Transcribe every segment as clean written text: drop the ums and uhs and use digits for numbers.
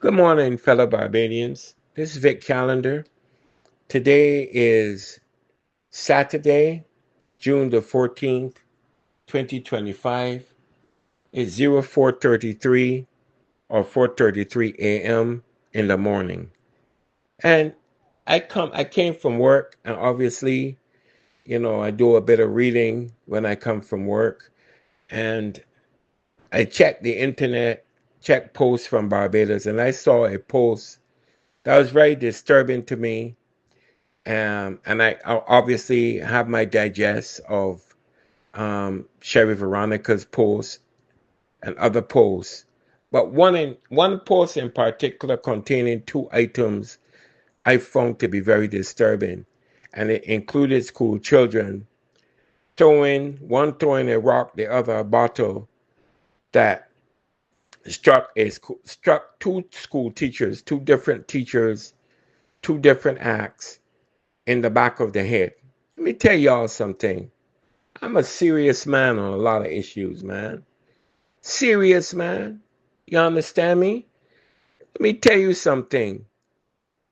Good morning, fellow Barbadians. This is Vic Callender. Today is Saturday, June the 14th, 2025. It's 04:33 or 4:33 a.m. in the morning. And I came from work, and obviously, I do a bit of reading when I come from work, and I checked the internet, checked posts from Barbados, and I saw a post that was very disturbing to me. And I obviously have my digest of Sherry Veronica's post and other posts, but one post in particular containing two items I found to be very disturbing, and it included school children throwing a rock, the other a bottle that struck two school teachers, two different teachers, two different acts in the back of the head. Let me tell y'all something. I'm a serious man on a lot of issues, man. Serious man. You understand me? Let me tell you something.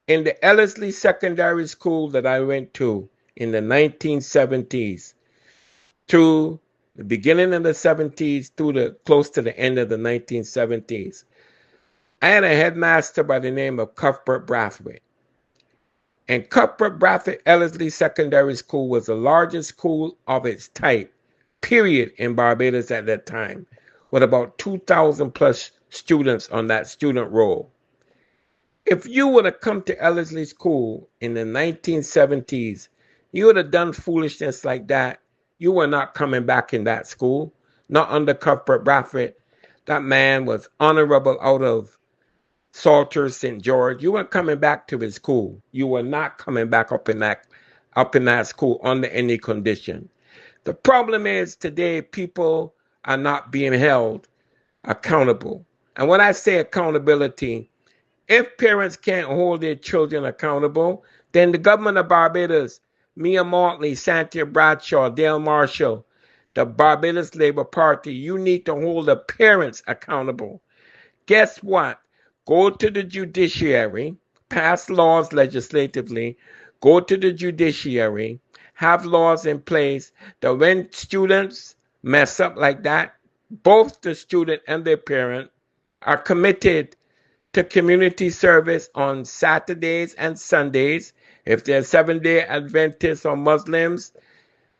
In the Ellerslie Secondary School that I went to in the 1970s, through the beginning of the 70s, through the close to the end of the 1970s, I had a headmaster by the name of Cuthbert Brathwaite. And Cuthbert Brathwaite Ellerslie Secondary School was the largest school of its type, period, in Barbados at that time, with about 2,000 plus students on that student roll. If you would have come to Ellerslie School in the 1970s, you would have done foolishness like that. You were not coming back in that school, not under Cuthbert Brathwaite. That man was honorable out of Salter, St. George. You weren't coming back to his school. You were not coming back up in that school under any condition. The problem is today people are not being held accountable. And when I say accountability, if parents can't hold their children accountable, then the government of Barbados, Mia Motley, Santia Bradshaw, Dale Marshall, the Barbados Labour Party, you need to hold the parents accountable. Guess what? Go to the judiciary, pass laws legislatively, go to the judiciary, have laws in place that when students mess up like that, both the student and their parent are committed to community service on Saturdays and Sundays. If they're Seventh-day Adventists or Muslims,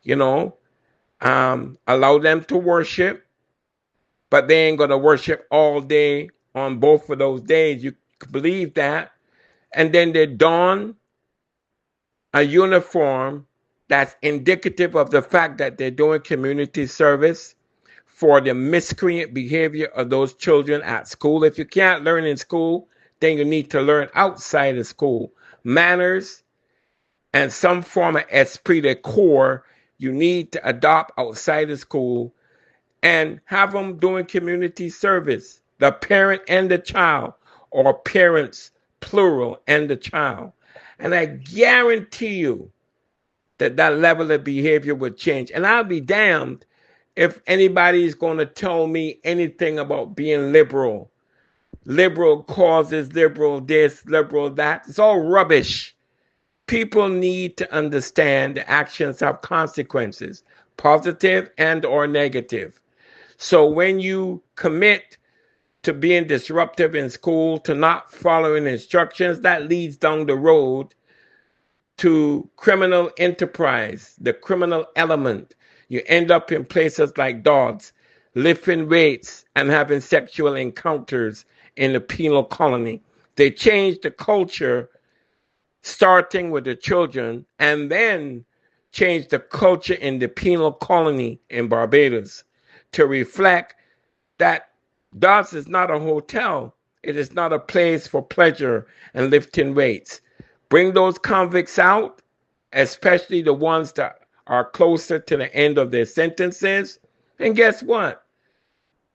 you know, allow them to worship, but they ain't going to worship all day on both of those days. You believe that. And then they don a uniform that's indicative of the fact that they're doing community service for the miscreant behavior of those children at school. If you can't learn in school, then you need to learn outside of school. Manners and some form of esprit de corps you need to adopt outside of school and have them doing community service, the parent and the child, or parents, plural, and the child. And I guarantee you that that level of behavior would change. And I'll be damned if anybody is going to tell me anything about being liberal. Liberal causes, liberal this, liberal that. It's all rubbish. People need to understand the actions have consequences, positive and or negative. So when you commit to being disruptive in school, to not following instructions, that leads down the road to criminal enterprise, the criminal element. You end up in places like dogs, lifting weights and having sexual encounters in the penal colony. They changed the culture starting with the children and then changed the culture in the penal colony in Barbados to reflect that DOS is not a hotel. It is not a place for pleasure and lifting weights. Bring those convicts out, especially the ones that are closer to the end of their sentences. And guess what?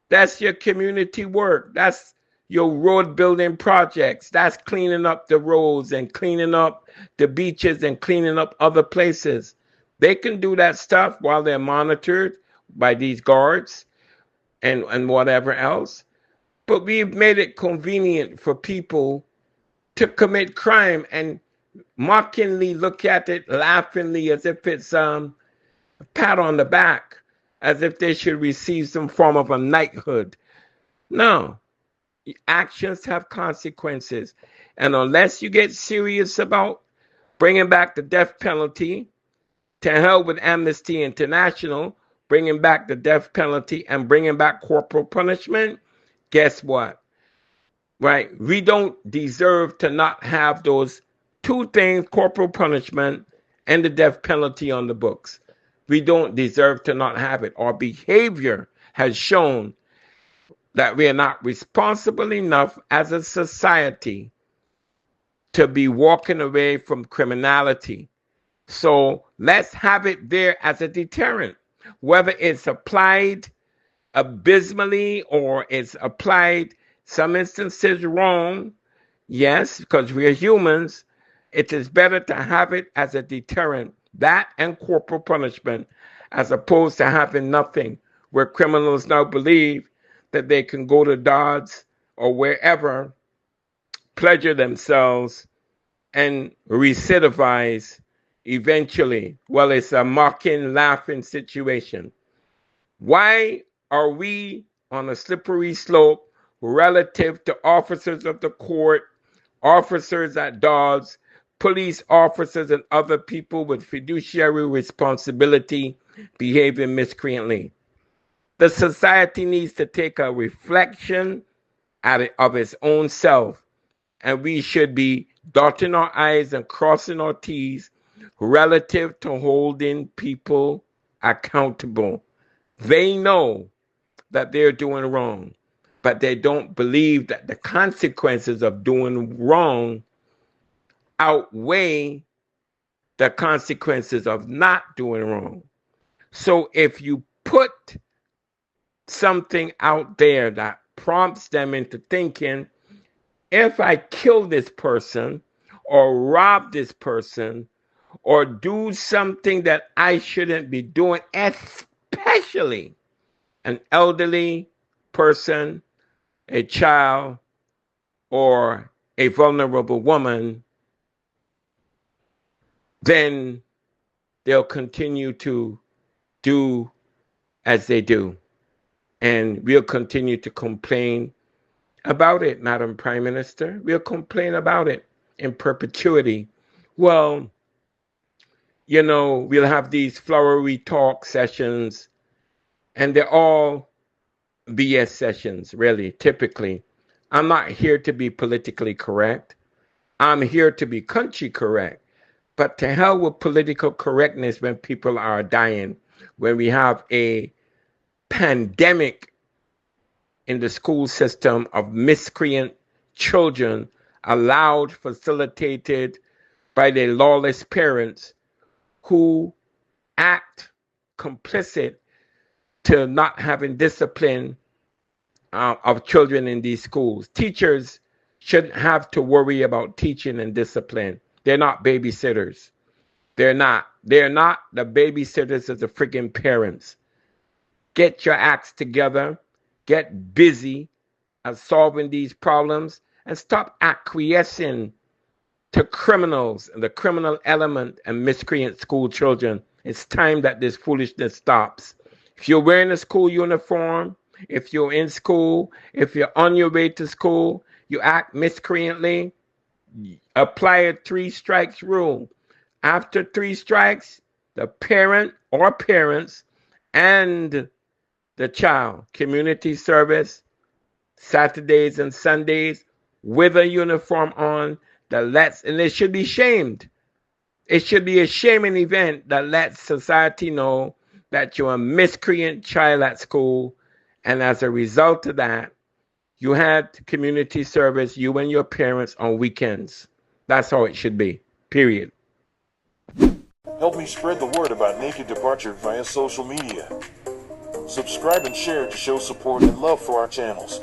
That's your community work. That's your road building projects. That's cleaning up the roads and cleaning up the beaches and cleaning up other places. They can do that stuff while they're monitored by these guards and whatever else. But we've made it convenient for people to commit crime and mockingly look at it laughingly as if it's a pat on the back, as if they should receive some form of a knighthood. No, actions have consequences. And unless you get serious about bringing back the death penalty, to hell with Amnesty International, bringing back the death penalty and bringing back corporal punishment, guess what? Right? We don't deserve to not have those two things, corporal punishment and the death penalty on the books. We don't deserve to not have it. Our behavior has shown that we are not responsible enough as a society to be walking away from criminality. So let's have it there as a deterrent, whether it's applied abysmally or it's applied some instances wrong. Yes, because we are humans. It is better to have it as a deterrent, that and corporal punishment, as opposed to having nothing, where criminals now believe that they can go to Dodds or wherever, pleasure themselves, and recidivize eventually. Well, it's a mocking, laughing situation. Why are we on a slippery slope relative to officers of the court, officers at Dodds, police officers, and other people with fiduciary responsibility behaving miscreantly? The society needs to take a reflection of its own self, and we should be dotting our I's and crossing our T's relative to holding people accountable. They know that they're doing wrong, but they don't believe that the consequences of doing wrong outweigh the consequences of not doing wrong. So if you put something out there that prompts them into thinking, if I kill this person or rob this person or do something that I shouldn't be doing, especially an elderly person, a child, or a vulnerable woman, then they'll continue to do as they do. And we'll continue to complain about it, Madam Prime Minister. We'll complain about it in perpetuity. Well, we'll have these flowery talk sessions, and they're all BS sessions, really, typically. I'm not here to be politically correct. I'm here to be country correct. But to hell with political correctness when people are dying, when we have a pandemic in the school system of miscreant children allowed, facilitated by their lawless parents who act complicit to not having discipline of children in these schools. Teachers shouldn't have to worry about teaching and discipline. They're not babysitters. They're not the babysitters of the freaking parents. Get your acts together. Get busy at solving these problems and stop acquiescing to criminals and the criminal element and miscreant school children. It's time that this foolishness stops. If you're wearing a school uniform, if you're in school, if you're on your way to school, you act miscreantly, apply a 3 strikes rule. After 3 strikes, the parent or parents and the child, community service, Saturdays and Sundays, with a uniform on, and it should be shamed. It should be a shaming event that lets society know that you're a miscreant child at school, and as a result of that, you had community service, you and your parents, on weekends. That's how it should be, period. Help me spread the word about Naked Departure via social media. Subscribe and share to show support and love for our channels.